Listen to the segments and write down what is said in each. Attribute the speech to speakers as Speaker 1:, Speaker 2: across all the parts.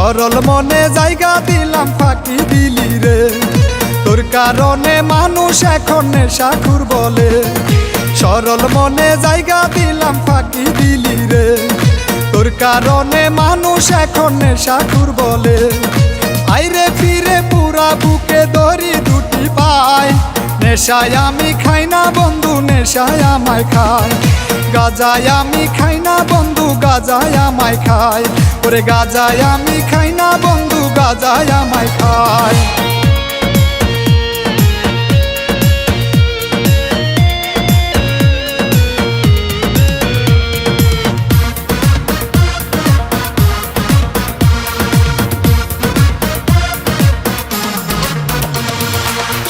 Speaker 1: সরল মনে জায়গা দিলাম ফাঁকি দিলি রে। তোর কারণে মানুষ এখন নেশাখুর বলে। সরল মনে জায়গা দিলাম ফাঁকি দিলি রে। তোর কারণে মানুষ এখন নেশাখুর বলে। আইরে ফিরে পুরা বুকে ধরি দুটি পায়। নেশায় আমি খাই না বন্ধু, নেশায় আমায় খায়। গাজায় আমি খাই না বন্ধু, গাজায় আমায় খায়। ওরে গাজায় আমি খাই না বন্ধু, গাজায় আমায় খায়।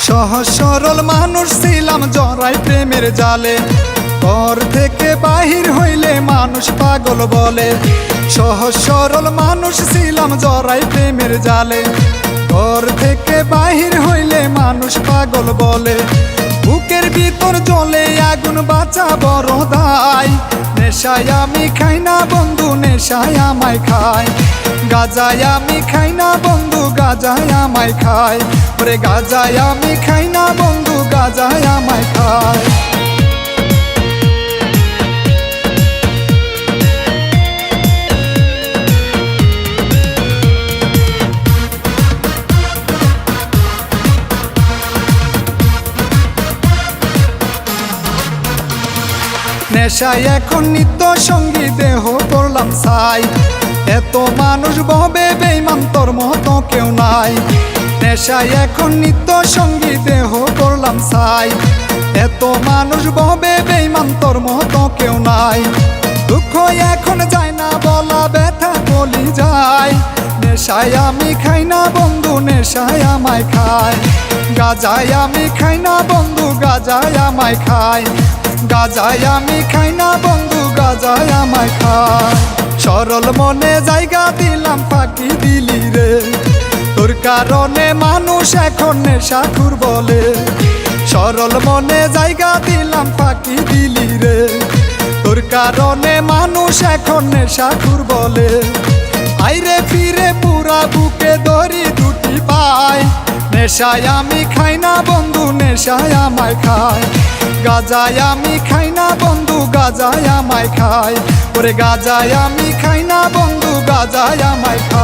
Speaker 1: সহজ সরল মানুষ ছিলাম জড়াই প্রেমের জালে। ঘর থেকে বাহির হইলে মানুষ পাগল বলে। সহজ সরল মানুষ ছিলাম জড়াই প্রেমের জালে। ঘর থেকে বাহির হইলে মানুষ পাগল বলে। বুকের ভিতর জ্বলে আগুন, বাঁচা বড় দায়। নেশায় আমি খাই না বন্ধু, নেশায় আমায় খায়। গাজায় আমি খাই না বন্ধু, গাজায় আমায় খায়। ওরে গাজায় আমি খাই না বন্ধু, গাজায় আমায় খায়। নেশায় এখন নিত্য সঙ্গী, দেহ করলাম ছাই। এত মানুষ ভবে বেঈমান, তোর মতো কেউ নাই। নেশায় এখন নিত্য সঙ্গী, দেহ করলাম ছাই। এত মানুষ ভবে বেঈমান, তোর মতো কেউ নাই। দুঃখ এখন যায় না বলা, ব্যথা বলি যায়। নেশায় আমি খাই না বন্ধু, নেশায় আমায় খায়। গাজায় আমি খাই না বন্ধু, গাজায় আমায় খায়। গাজায় আমি খাই না বন্ধু, গাজায় আমায় খায়। সরল মনে জায়গা দিলাম ফাঁকি দিলি রে। তোর কারণে মানুষ এখন নেশাখুর বলে। সরল মনে জায়গা দিলাম ফাঁকি দিলি রে। তোর কারণে মানুষ এখন নেশাখুর বলে। আইরে ফিরে পুরা বুকে ধরি দুটি পায়। নেশায় আমি খাই না বন্ধু, নেশায় আমায় খায়। গাজায় আমি খাই না বন্ধু, গাজায় আমায় খায়। ওরে গাজায় আমি খাই না বন্ধু, গাজায় আমায় খায়।